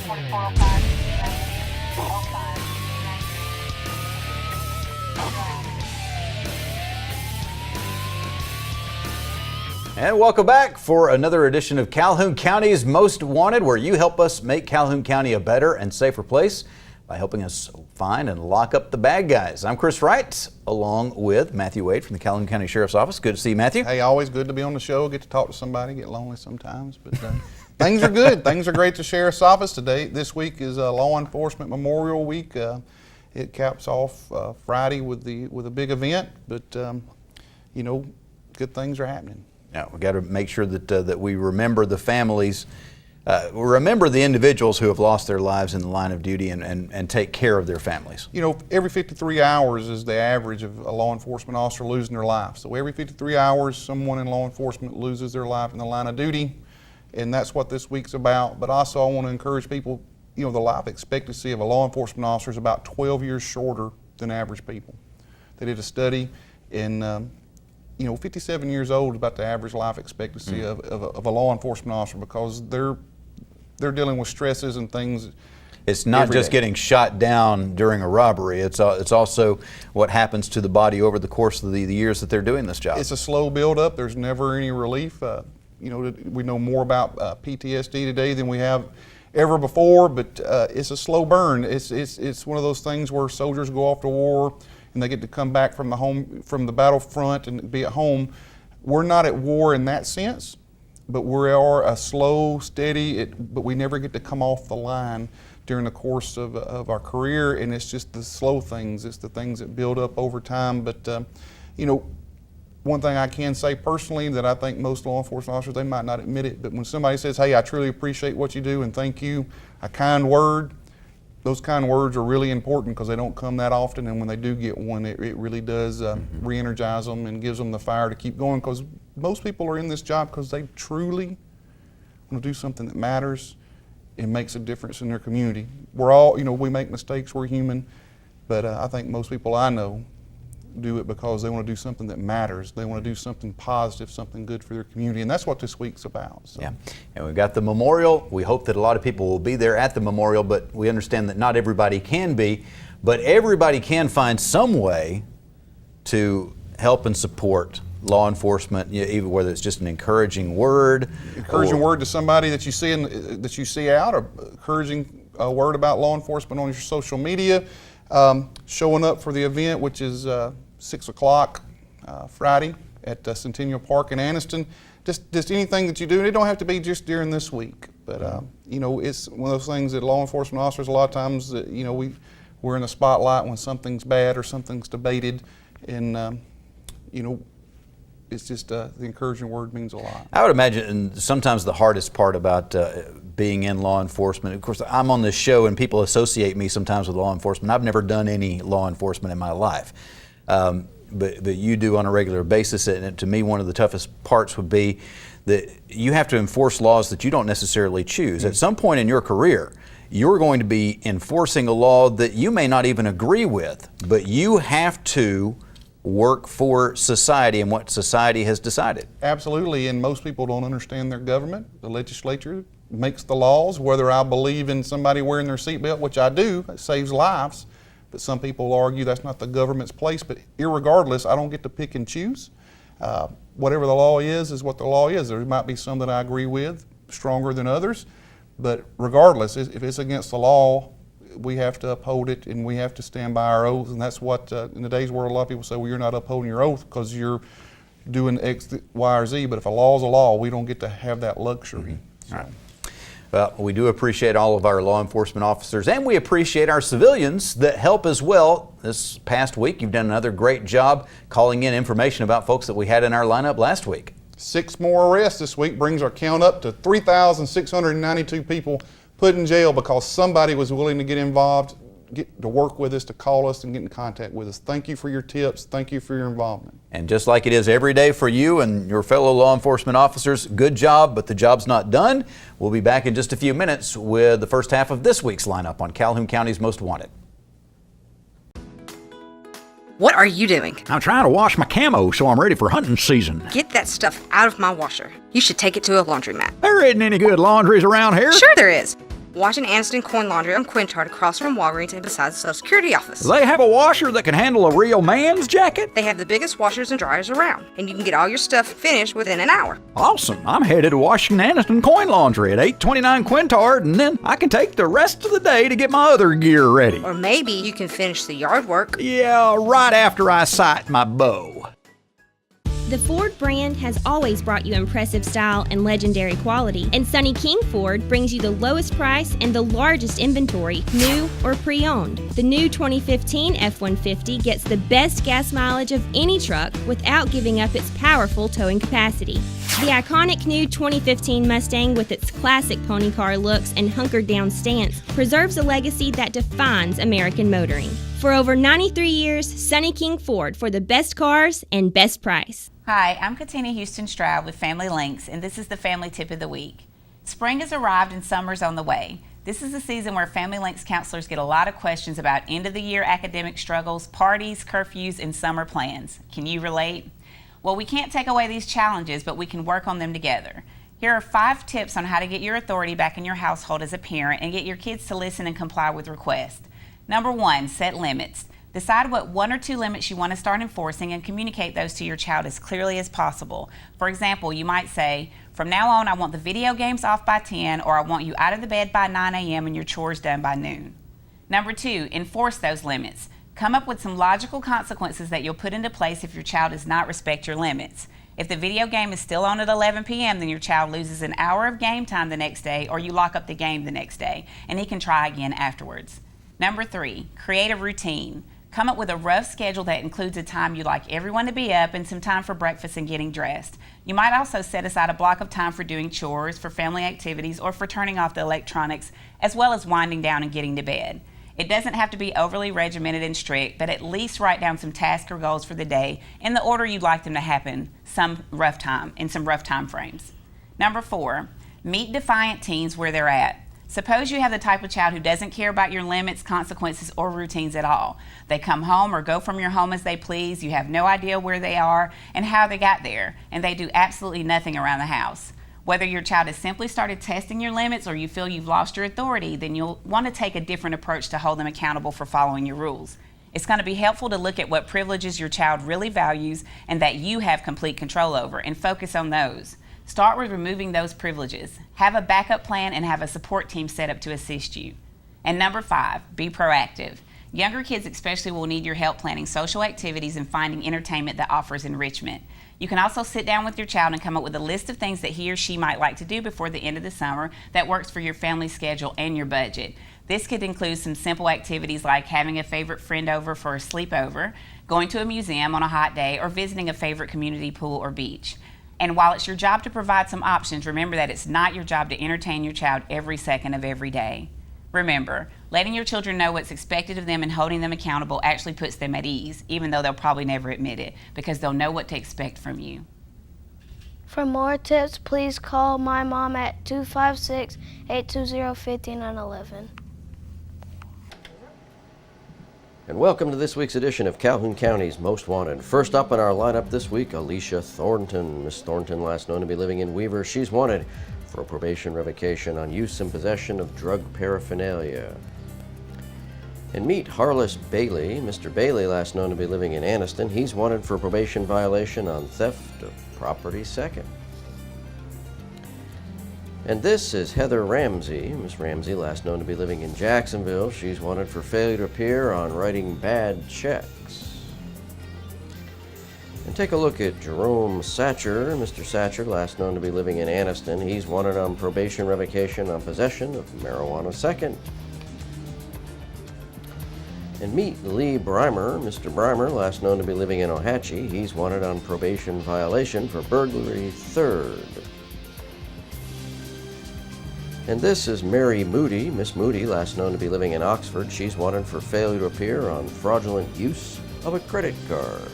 And welcome back for another edition of Calhoun County's Most Wanted, where you help us make Calhoun County a better and safer place by helping us find and lock up the bad guys. I'm Chris Wright, along with Matthew Wade from the Calhoun County Sheriff's Office. Good to see you, Matthew. Hey, always good to be on the show, get to talk to somebody, get lonely sometimes, but things are good. Things are great at the Sheriff's Office today. This week is Law Enforcement Memorial Week. It caps off Friday with a big event, but you know, good things are happening. Now, we've got to make sure that we remember the families, remember the individuals who have lost their lives in the line of duty and take care of their families. You know, every 53 hours is the average of a law enforcement officer losing their life. So every 53 hours, someone in law enforcement loses their life in the line of duty, and that's what this week's about. But also I want to encourage people, you know, the life expectancy of a law enforcement officer is about 12 years shorter than average people. They did a study and you know, 57 years old is about the average life expectancy of a law enforcement officer, because they're dealing with stresses and things. It's not just getting shot down during a robbery. It's also what happens to the body over the course of the years that they're doing this job. It's a slow build up. There's never any relief. You know, we know more about PTSD today than we have ever before, but it's a slow burn. It's one of those things where soldiers go off to war and they get to come back from the battlefront and be at home. We're not at war in that sense, but we are a slow, steady, but we never get to come off the line during the course of our career, and it's just the slow things. It's the things that build up over time. But you know, one thing I can say personally that I think most law enforcement officers, they might not admit it, but when somebody says, hey, I truly appreciate what you do and thank you, a kind word, those kind of words are really important because they don't come that often, and when they do get one, it really does re-energize them and gives them the fire to keep going, because most people are in this job because they truly want to do something that matters and makes a difference in their community. We're all, you know, we make mistakes, we're human, but I think most people I know do it because they want to do something that matters. They want to do something positive, something good for their community, and that's what this week's about. So. Yeah, and we've got the memorial. We hope that a lot of people will be there at the memorial, but we understand that not everybody can be, but everybody can find some way to help and support law enforcement, even whether it's just an encouraging word. Encouraging word to somebody that you see out, or encouraging word about law enforcement on your social media. Showing up for the event, which is 6 o'clock Friday at Centennial Park in Anniston. Just anything that you do, and it don't have to be just during this week, but you know, it's one of those things that law enforcement officers, a lot of times, you know, we're in the spotlight when something's bad or something's debated, and you know, it's just the encouraging word means a lot. I would imagine sometimes the hardest part about being in law enforcement, of course, I'm on this show and people associate me sometimes with law enforcement. I've never done any law enforcement in my life, but you do on a regular basis. And to me, one of the toughest parts would be that you have to enforce laws that you don't necessarily choose. At some point in your career, you're going to be enforcing a law that you may not even agree with, but you have to work for society and what society has decided. Absolutely, and most people don't understand their government. The legislature makes the laws. Whether I believe in somebody wearing their seatbelt, which I do, it saves lives, but some people argue that's not the government's place. But irregardless, I don't get to pick and choose. Whatever the law is what the law is. There might be some that I agree with, stronger than others, but regardless, if it's against the law, we have to uphold it, and we have to stand by our oath. And that's what, in today's world, a lot of people say, well, you're not upholding your oath because you're doing X, Y, or Z. But if a law is a law, we don't get to have that luxury. So. All right. Well, we do appreciate all of our law enforcement officers, and we appreciate our civilians that help as well. This past week, you've done another great job calling in information about folks that we had in our lineup last week. 6 more arrests this week brings our count up to 3,692 people put in jail because somebody was willing to get involved, get to work with us, to call us and get in contact with us. Thank you for your tips. Thank you for your involvement. And just like it is every day for you and your fellow law enforcement officers, good job, but the job's not done. We'll be back in just a few minutes with the first half of this week's lineup on Calhoun County's Most Wanted. What are you doing? I'm trying to wash my camo so I'm ready for hunting season. Get that stuff out of my washer. You should take it to a laundromat. There isn't any good laundries around here. Sure there is. Washington Anderson Coin Laundry on Quintard across from Walgreens and beside the Social Security office. They have a washer that can handle a real man's jacket? They have the biggest washers and dryers around, and you can get all your stuff finished within an hour. Awesome. I'm headed to Washington Anderson Coin Laundry at 829 Quintard, and then I can take the rest of the day to get my other gear ready. Or maybe you can finish the yard work. Yeah, right after I sight my bow. The Ford brand has always brought you impressive style and legendary quality, and Sonny King Ford brings you the lowest price and the largest inventory, new or pre-owned. The new 2015 F-150 gets the best gas mileage of any truck without giving up its powerful towing capacity. The iconic new 2015 Mustang, with its classic pony car looks and hunkered down stance, preserves a legacy that defines American motoring. For over 93 years, Sonny King Ford, for the best cars and best price. Hi, I'm Katina Houston Stroud with Family Links, and this is the Family Tip of the Week. Spring has arrived and summer's on the way. This is a season where Family Links counselors get a lot of questions about end-of-the-year academic struggles, parties, curfews, and summer plans. Can you relate? Well, we can't take away these challenges, but we can work on them together. Here are 5 tips on how to get your authority back in your household as a parent and get your kids to listen and comply with requests. Number 1, set limits. Decide what 1 or 2 limits you want to start enforcing and communicate those to your child as clearly as possible. For example, you might say, from now on, I want the video games off by 10, or I want you out of the bed by 9 a.m. and your chores done by noon. Number 2, enforce those limits. Come up with some logical consequences that you'll put into place if your child does not respect your limits. If the video game is still on at 11 p.m., then your child loses an hour of game time the next day, or you lock up the game the next day, and he can try again afterwards. Number 3, create a routine. Come up with a rough schedule that includes a time you'd like everyone to be up and some time for breakfast and getting dressed. You might also set aside a block of time for doing chores, for family activities, or for turning off the electronics, as well as winding down and getting to bed. It doesn't have to be overly regimented and strict, but at least write down some tasks or goals for the day in the order you'd like them to happen in some rough time frames. Number 4, meet defiant teens where they're at. Suppose you have the type of child who doesn't care about your limits, consequences, or routines at all. They come home or go from your home as they please. You have no idea where they are and how they got there, and they do absolutely nothing around the house. Whether your child has simply started testing your limits or you feel you've lost your authority, then you'll want to take a different approach to hold them accountable for following your rules. It's going to be helpful to look at what privileges your child really values and that you have complete control over, and focus on those. Start with removing those privileges. Have a backup plan and have a support team set up to assist you. And number 5, be proactive. Younger kids especially will need your help planning social activities and finding entertainment that offers enrichment. You can also sit down with your child and come up with a list of things that he or she might like to do before the end of the summer that works for your family schedule and your budget. This could include some simple activities like having a favorite friend over for a sleepover, going to a museum on a hot day, or visiting a favorite community pool or beach. And while it's your job to provide some options, remember that it's not your job to entertain your child every second of every day. Remember, letting your children know what's expected of them and holding them accountable actually puts them at ease, even though they'll probably never admit it, because they'll know what to expect from you. For more tips, please call my mom at 256-820-5911. And welcome to this week's edition of Calhoun County's Most Wanted. First up in our lineup this week, Alicia Thornton. Miss Thornton, last known to be living in Weaver, she's wanted for a probation revocation on use and possession of drug paraphernalia. And meet Harless Bailey. Mr. Bailey, last known to be living in Anniston, he's wanted for a probation violation on theft of property second. And this is Heather Ramsey. Miss Ramsey, last known to be living in Jacksonville. She's wanted for failure to appear on writing bad checks. And take a look at Jerome Satcher. Mr. Satcher, last known to be living in Anniston. He's wanted on probation revocation on possession of marijuana second. And meet Lee Breimer. Mr. Breimer, last known to be living in Ohatchee. He's wanted on probation violation for burglary third. And this is Mary Moody. Miss Moody, last known to be living in Oxford. She's wanted for failure to appear on fraudulent use of a credit card.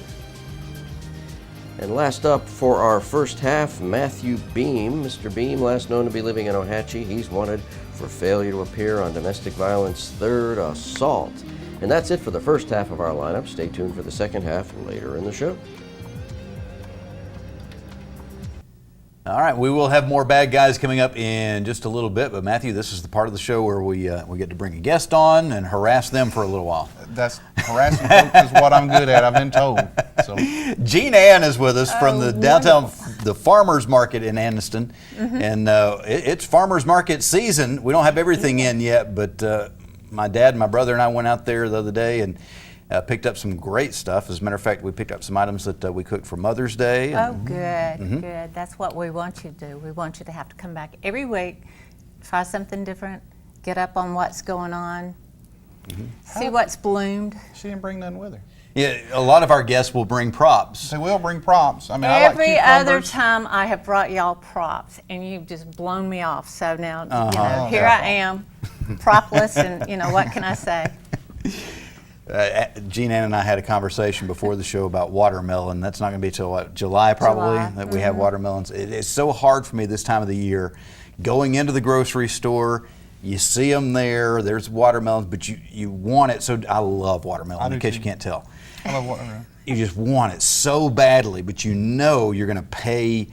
And last up for our first half, Matthew Beam. Mr. Beam, last known to be living in Ohatchee. He's wanted for failure to appear on domestic violence third assault. And that's it for the first half of our lineup. Stay tuned for the second half later in the show. All right, we will have more bad guys coming up in just a little bit, but Matthew, this is the part of the show where we get to bring a guest on and harass them for a little while. That's harassing folks is what I'm good at, I've been told. So Jean Ann is with us from the downtown, the farmers market in Anniston, and it's farmers market season. We don't have everything in yet, but my dad, my brother, and I went out there the other day and picked up some great stuff. As a matter of fact, we picked up some items that we cooked for Mother's Day. Oh, good, good. That's what we want you to do. We want you to have to come back every week, try something different, get up on what's going on, see what's bloomed. she didn't bring none with her. Yeah, a lot of our guests will bring props. They will bring props. I mean, I like Every other cucumbers. time I have brought y'all props, and you've just blown me off. So now, here Yeah. I am, propless, and what can I say? Jean Ann and I had a conversation before the show about watermelon. That's not going to be till what, July probably July. that we have watermelons. It is so hard for me this time of the year, going into the grocery store. You see them there. There's watermelons, but you want it. So I love watermelon. I do In case too. you can't tell, I love watermelon. you just want it so badly, but you know you're going to pay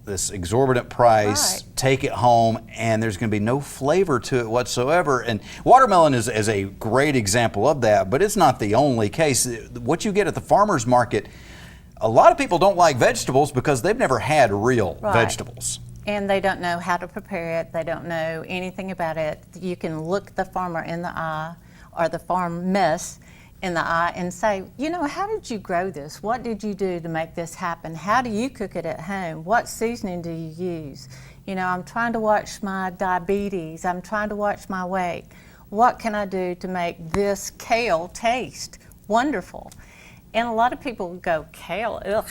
this exorbitant price, Right. take it home, and there's going to be no flavor to it whatsoever. And watermelon is a great example of that, but it's not the only case. What you get at the farmer's market, a lot of people don't like vegetables because they've never had real Right. vegetables. And they don't know how to prepare it. They don't know anything about it. You can look the farmer in the eye, or the farm mess in the eye, and say, how did you grow this? What did you do to make this happen? How do you cook it at home? What seasoning do you use? I'm trying to watch my diabetes. I'm trying to watch my weight. What can I do to make this kale taste wonderful? And a lot of people go, kale, ugh,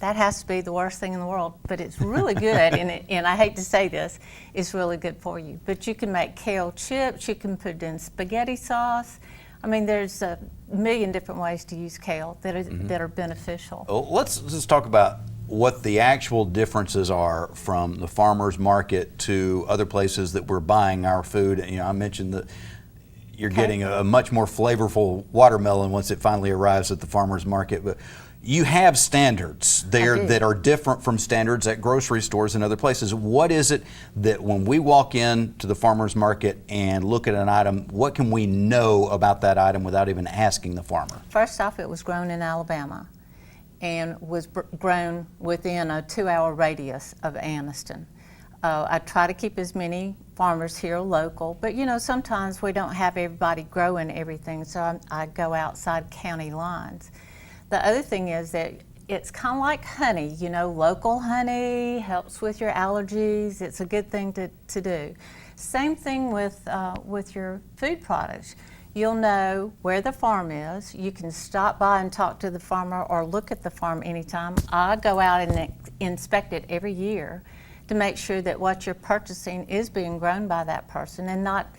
that has to be the worst thing in the world. But it's really good, and I hate to say this, it's really good for you. But you can make kale chips, you can put it in spaghetti sauce. I mean, there's a million different ways to use kale that are beneficial. Well, let's just talk about what the actual differences are from the farmer's market to other places that we're buying our food. I mentioned that you're getting a much more flavorful watermelon once it finally arrives at the farmer's market. But you have standards there that are different from standards at grocery stores and other places. What is it that when we walk in to the farmer's market and look at an item, what can we know about that item without even asking the farmer? First off, it was grown in Alabama and was grown within a 2-hour radius of Anniston. I try to keep as many farmers here local, but sometimes we don't have everybody growing everything, so I go outside county lines. The other thing is that it's kind of like honey, local honey helps with your allergies. It's a good thing to do. Same thing with your food products. You'll know where the farm is. You can stop by and talk to the farmer or look at the farm anytime. I go out and inspect it every year to make sure that what you're purchasing is being grown by that person and not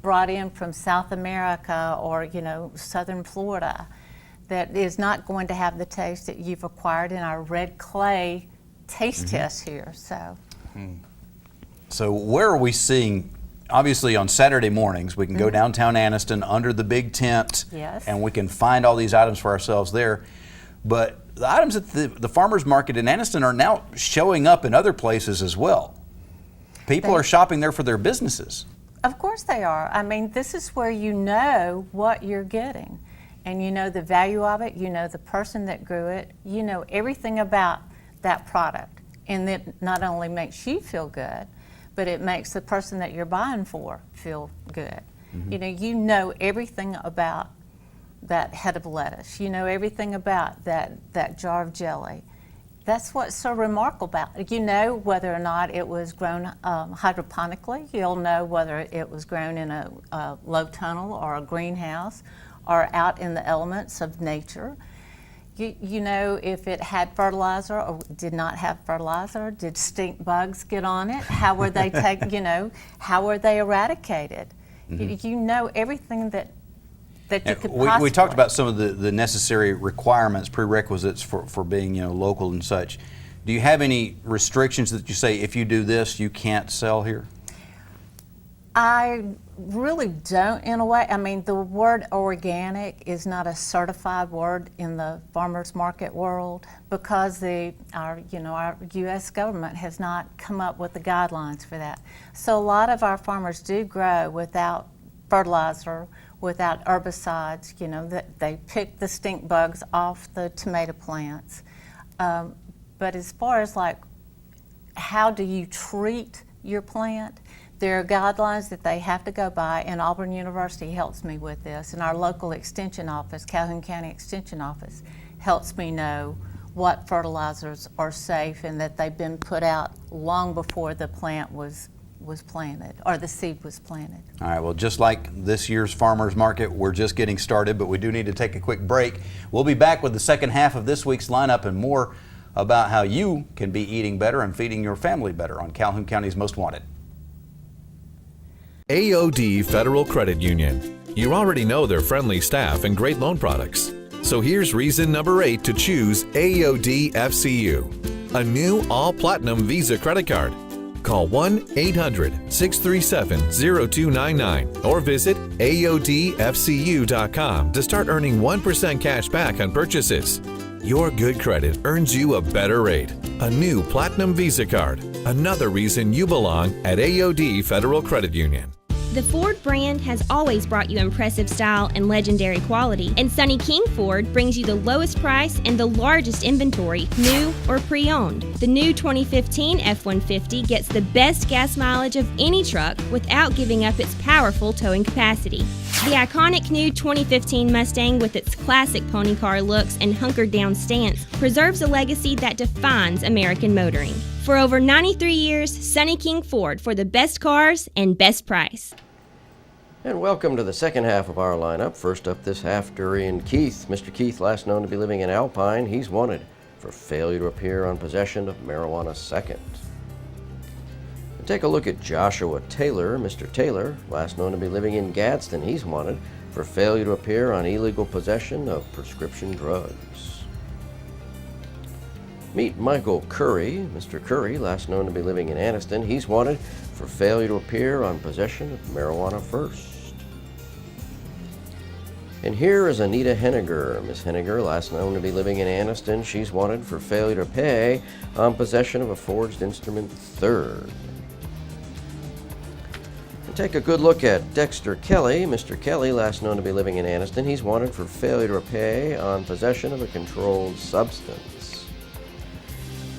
brought in from South America or southern Florida. That is not going to have the taste that you've acquired in our red clay taste test here. So where are we seeing, obviously on Saturday mornings, we can go downtown Anniston under the big tent, Yes. and we can find all these items for ourselves there. But the items at the farmer's market in Anniston are now showing up in other places as well. People are shopping there for their businesses. Of course they are. I mean, this is where you know what you're getting. And you know the value of it, you know the person that grew it, you know everything about that product. And it not only makes you feel good, but it makes the person that you're buying for feel good. You know everything about that head of lettuce. You know everything about that jar of jelly. That's what's so remarkable about it. You know whether or not it was grown hydroponically. You'll know whether it was grown in a low tunnel or a greenhouse or out in the elements of nature. You know if it had fertilizer or did not have fertilizer. Did stink bugs get on it? How were they how were they eradicated? You know everything that you could possibly. We talked about some of the necessary requirements, prerequisites for being local and such. Do you have any restrictions that you say if you do this you can't sell here? I really don't in a way. I mean, the word organic is not a certified word in the farmers market world because our U.S. government has not come up with the guidelines for that. So a lot of our farmers do grow without fertilizer, without herbicides. That they pick the stink bugs off the tomato plants. But as far as like how do you treat your plant, there are guidelines that they have to go by, and Auburn University helps me with this, and our local extension office, Calhoun County Extension Office, helps me know what fertilizers are safe and that they've been put out long before the plant was planted or the seed was planted. All right, well, just like this year's farmers market, we're just getting started, but we do need to take a quick break. We'll be back with the second half of this week's lineup and more about how you can be eating better and feeding your family better on Calhoun County's Most Wanted. AOD Federal Credit Union. You already know their friendly staff and great loan products. So here's reason number 8 to choose AOD FCU, a new all-platinum Visa credit card. Call 1-800-637-0299 or visit AODFCU.com to start earning 1% cash back on purchases. Your good credit earns you a better rate. A new Platinum Visa card. Another reason you belong at AOD Federal Credit Union. The Ford brand has always brought you impressive style and legendary quality, and Sonny King Ford brings you the lowest price and the largest inventory, new or pre-owned. The new 2015 F-150 gets the best gas mileage of any truck without giving up its powerful towing capacity. The iconic new 2015 Mustang, with its classic pony car looks and hunkered down stance, preserves a legacy that defines American motoring. For over 93 years, Sonny King Ford, for the best cars and best price. And welcome to the second half of our lineup. First up this half, Durian Keith. Mr. Keith, last known to be living in Alpine, he's wanted for failure to appear on possession of marijuana second. And take a look at Joshua Taylor. Mr. Taylor, last known to be living in Gadsden, he's wanted for failure to appear on illegal possession of prescription drugs. Meet Michael Curry. Mr. Curry, last known to be living in Anniston, he's wanted for failure to appear on possession of marijuana first. And here is Anita Henniger. Miss Henniger, last known to be living in Anniston, she's wanted for failure to pay on possession of a forged instrument third. And take a good look at Dexter Kelly. Mr. Kelly, last known to be living in Anniston, he's wanted for failure to pay on possession of a controlled substance.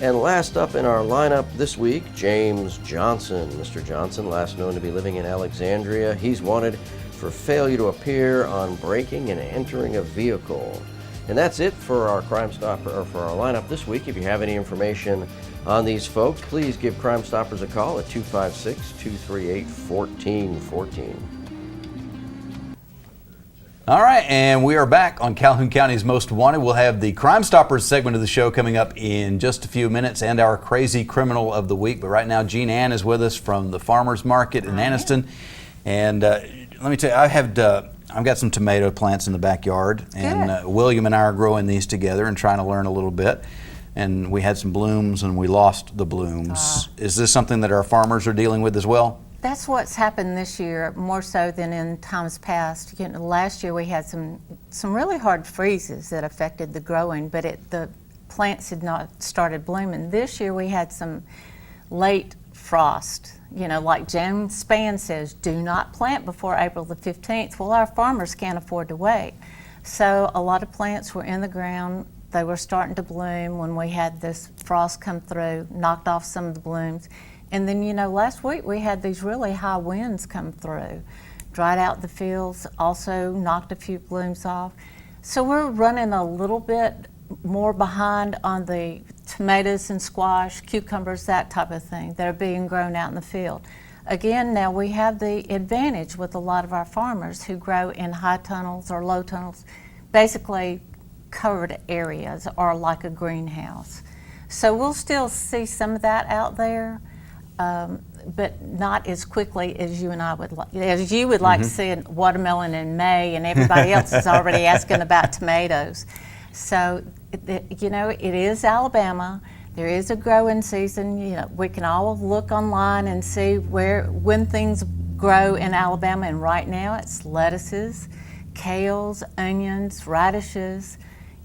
And last up in our lineup this week, James Johnson. Mr. Johnson, last known to be living in Alexandria, he's wanted for failure to appear on breaking and entering a vehicle. And that's it for our Crime Stopper, or for our lineup this week. If you have any information on these folks, please give Crime Stoppers a call at 256-238-1414. All right, and we are back on Calhoun County's Most Wanted. We'll have the Crime Stoppers segment of the show coming up in just a few minutes, and our Crazy Criminal of the Week. But right now, Jean Ann is with us from the Farmers Market in Anniston. And let me tell you, I've got some tomato plants in the backyard, and William and I are growing these together and trying to learn a little bit. And we had some blooms, and we lost the blooms. Is this something that our farmers are dealing with as well? That's what's happened this year, more so than in times past. Last year we had some really hard freezes that affected the growing, but the plants had not started blooming. This year we had some late frost. Like Jan Spann says, do not plant before April the 15th. Well, our farmers can't afford to wait. So a lot of plants were in the ground. They were starting to bloom when we had this frost come through, knocked off some of the blooms. And then, last week we had these really high winds come through, dried out the fields, also knocked a few blooms off. So we're running a little bit more behind on the tomatoes and squash, cucumbers, that type of thing that are being grown out in the field. Again, now we have the advantage with a lot of our farmers who grow in high tunnels or low tunnels, basically covered areas or like a greenhouse. So we'll still see some of that out there. But not as quickly as you and I would like, as you would like to see a watermelon in May, and everybody else is already asking about tomatoes. So, it is Alabama. There is a growing season. We can all look online and see when things grow in Alabama, and right now it's lettuces, kales, onions, radishes.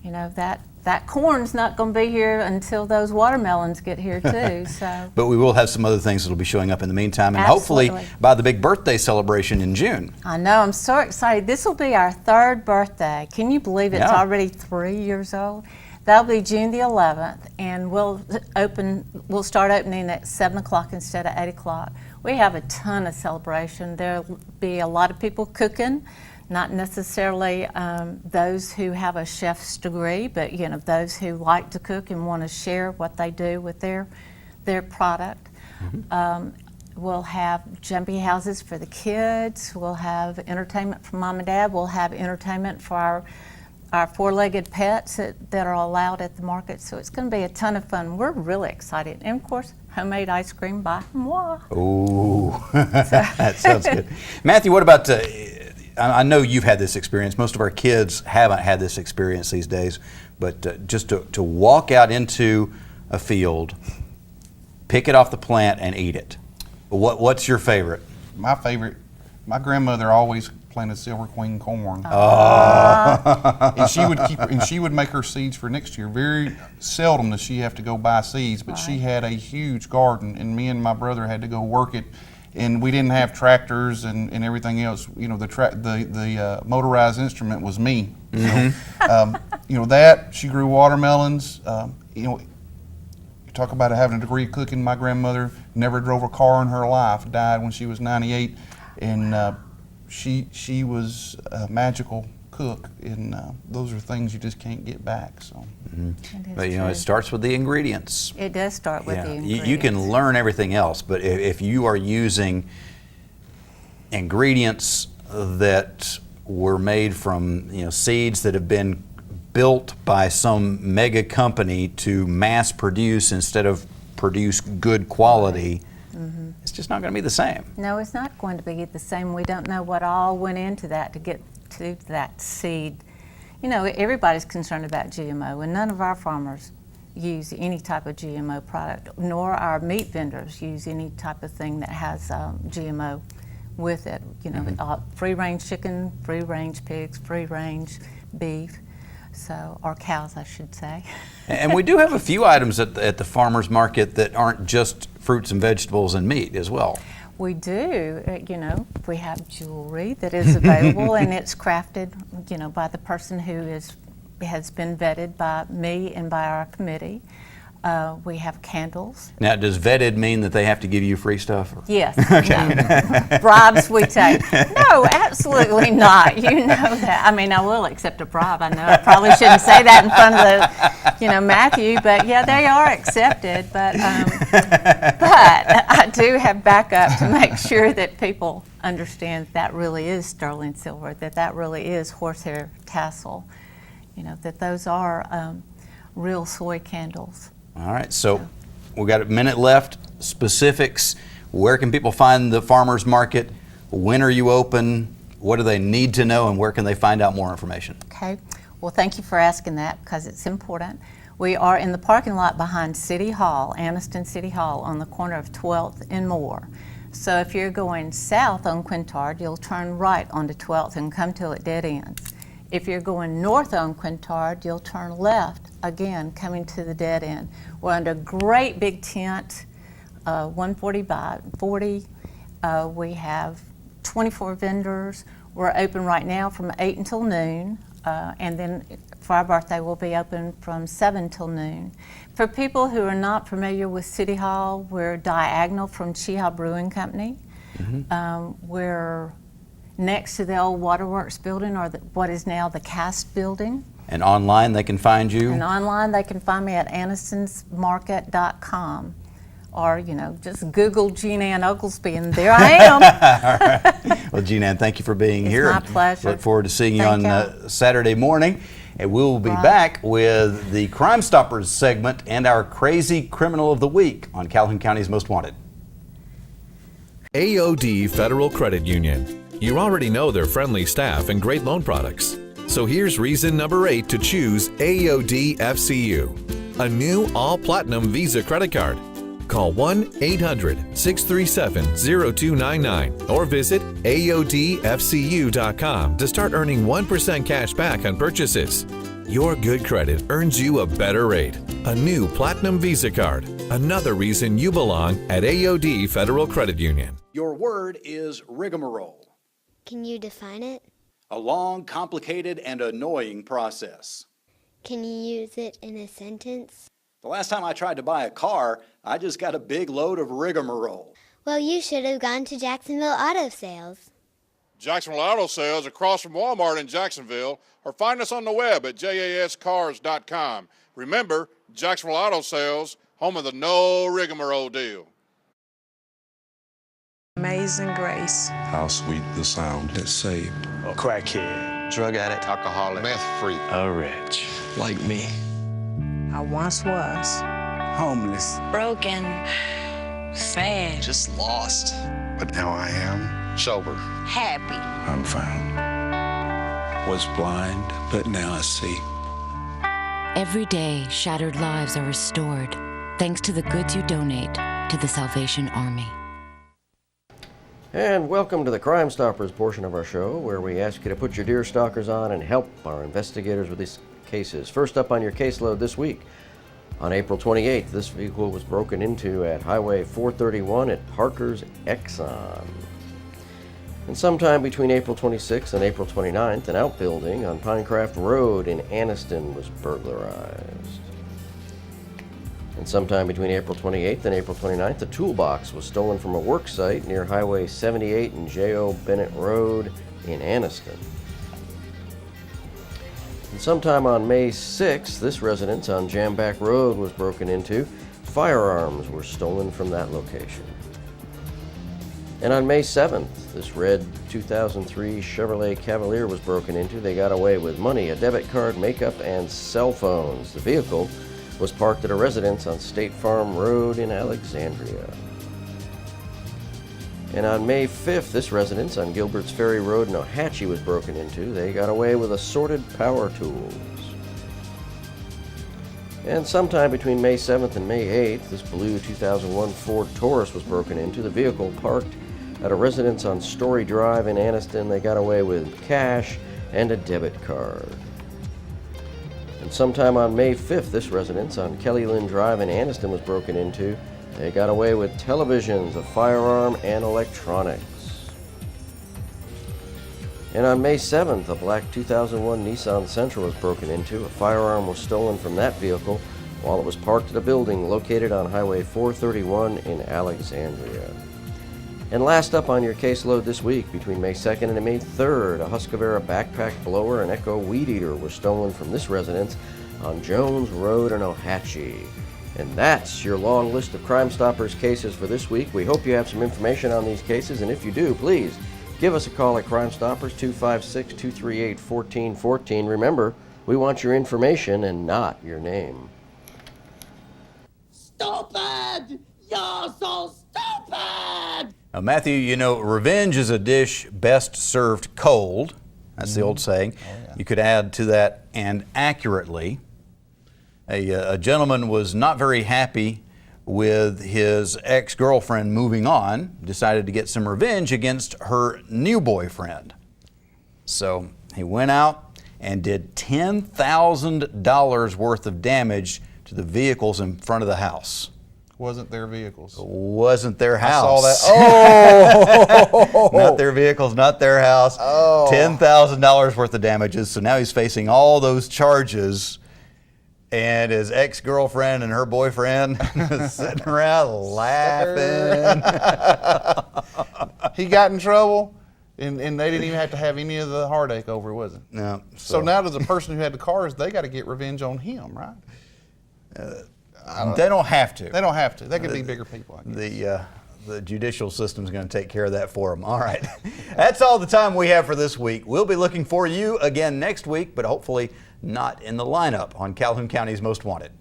You know, that corn's not going to be here until those watermelons get here too. So, But we will have some other things that will be showing up in the meantime, and Absolutely. hopefully by the big birthday celebration in June. I know, I'm so excited. This will be our 3rd birthday. Can you believe it's Yeah. already 3 years old? That'll be June the 11th, and we'll start opening at 7 o'clock instead of 8 o'clock. We have a ton of celebration. There'll be a lot of people cooking, not necessarily those who have a chef's degree, but you know, those who like to cook and want to share what they do with their product. We'll have jumpy houses for the kids. We'll have entertainment for mom and dad. We'll have entertainment for our four-legged pets that are allowed at the market. So it's going to be a ton of fun. We're really excited. And of course, homemade ice cream by moi. Ooh, that sounds good. Matthew, what about, I know you've had this experience. Most of our kids haven't had this experience these days, but just to walk out into a field, pick it off the plant and eat it. What's your favorite? My favorite, my grandmother always planted Silver Queen corn. And she would make her seeds for next year. Very seldom does she have to go buy seeds, but she had a huge garden, and me and my brother had to go work it. And we didn't have tractors and everything else. You know, the motorized instrument was me. So, you know, that she grew watermelons. You know, you talk about having a degree of cooking. My grandmother never drove a car in her life. Died when she was 98, and she was a magical cook. And those are things you just can't get back. So. But you know, it starts with the ingredients. It does start with the ingredients. You can learn everything else, but if you are using ingredients that were made from, you know, seeds that have been built by some mega company to mass produce instead of produce good quality, it's just not going to be the same. No, it's not going to be the same. We don't know what all went into that to get to that seed. You know, everybody's concerned about GMO, and none of our farmers use any type of GMO product, nor our meat vendors use any type of thing that has GMO with it. You know, free-range chicken, free-range pigs, free-range beef, so, or cows, I should say. And we do have a few items at the farmer's market that aren't just fruits and vegetables and meat as well. We do. You know, we have jewelry that is available, and it's crafted, you know, by the person who has been vetted by me and by our committee. We have candles. Now, does vetted mean that they have to give you free stuff? Yes. No. Bribes we take. No, absolutely not. You know that. I mean, I will accept a bribe. I know I probably shouldn't say that in front of the, Matthew, but yeah, they are accepted. But I do have backup to make sure that people understand that really is sterling silver, that really is horsehair tassel. You know, that those are real soy candles. All right, so we've got a minute left. Specifics, where can people find the farmer's market? When are you open? What do they need to know, and where can they find out more information? Okay, well, thank you for asking that because it's important. We are in the parking lot behind City Hall, Anniston City Hall, on the corner of 12th and Moore. So if you're going south on Quintard, you'll turn right onto 12th and come till it dead ends. If you're going north on Quintard, you'll turn left, again, coming to the dead end. We're under a great big tent, 140 by 40. We have 24 vendors. We're open right now from 8 until noon, and then for our birthday, we'll be open from 7 till noon. For people who are not familiar with City Hall, we're diagonal from Cheeha Brewing Company. We're next to the old Waterworks building, or what is now the Cast building. And online they can find you? And online they can find me at Anniston'sMarket.com, or just Google Jean Ann Oglesby and there I am. All right. Well, Jean Ann, thank you for being here. It's my pleasure. Look forward to seeing you on Saturday morning. And we'll be back with the Crime Stoppers segment and our Crazy Criminal of the Week on Calhoun County's Most Wanted. AOD Federal Credit Union. You already know their friendly staff and great loan products. So here's reason number 8 to choose AOD FCU, a new all-platinum Visa credit card. Call 1-800-637-0299 or visit AODFCU.com to start earning 1% cash back on purchases. Your good credit earns you a better rate. A new Platinum Visa card. Another reason you belong at AOD Federal Credit Union. Your word is rigmarole. Can you define it? A long, complicated, and annoying process. Can you use it in a sentence? The last time I tried to buy a car, I just got a big load of rigmarole. Well, you should have gone to Jacksonville Auto Sales. Jacksonville Auto Sales across from Walmart in Jacksonville, or find us on the web at jascars.com. Remember, Jacksonville Auto Sales, home of the no rigmarole deal. Amazing Grace. How sweet the sound that saved a crackhead, drug addict, alcoholic, meth freak, a wretch like me. I once was homeless, broken, sad, just lost. But now I am sober, happy. I'm found. Was blind, but now I see. Every day, shattered lives are restored thanks to the goods you donate to the Salvation Army. And welcome to the Crime Stoppers portion of our show, where we ask you to put your deer stalkers on and help our investigators with these cases. First up on your caseload this week, on April 28th, this vehicle was broken into at Highway 431 at Parker's Exxon. And sometime between April 26th and April 29th, an outbuilding on Pinecraft Road in Anniston was burglarized. And sometime between April 28th and April 29th, a toolbox was stolen from a work site near Highway 78 and J.O. Bennett Road in Anniston. And sometime on May 6th, this residence on Jamback Road was broken into. Firearms were stolen from that location. And on May 7th, this red 2003 Chevrolet Cavalier was broken into. They got away with money, a debit card, makeup, and cell phones. The vehicle was parked at a residence on State Farm Road in Alexandria. And on May 5th, this residence on Gilbert's Ferry Road in Ohatchee was broken into. They got away with assorted power tools. And sometime between May 7th and May 8th, this blue 2001 Ford Taurus was broken into. The vehicle parked at a residence on Story Drive in Anniston. They got away with cash and a debit card. And sometime on May 5th, this residence on Kelly Lynn Drive in Anniston was broken into. They got away with televisions, a firearm, and electronics. And on May 7th, a black 2001 Nissan Sentra was broken into. A firearm was stolen from that vehicle while it was parked at a building located on Highway 431 in Alexandria. And last up on your caseload this week, between May 2nd and May 3rd, a Husqvarna backpack blower and Echo weed eater were stolen from this residence on Jones Road in Ohatchee. And that's your long list of Crime Stoppers cases for this week. We hope you have some information on these cases, and if you do, please give us a call at Crime Stoppers 256-238-1414. Remember, we want your information and not your name. Stupid! You're so stupid! Now, Matthew, you know, revenge is a dish best served cold. That's the old saying. Oh, yeah. You could add to that, and accurately. A gentleman was not very happy with his ex-girlfriend moving on, decided to get some revenge against her new boyfriend. So he went out and did $10,000 worth of damage to the vehicles in front of the house. Wasn't their vehicles. Wasn't their house. I saw that. Oh! Not their vehicles, not their house. Oh. $10,000 worth of damages. So now he's facing all those charges. And his ex-girlfriend and her boyfriend sitting around laughing. He got in trouble, and they didn't even have to have any of the heartache over it, was it? No. So now as a person who had the cars, they got to get revenge on him, right? They don't have to. They don't have to. They could be bigger people, I guess. The judicial system's going to take care of that for them. All right. That's all the time we have for this week. We'll be looking for you again next week, but hopefully not in the lineup on Calhoun County's Most Wanted.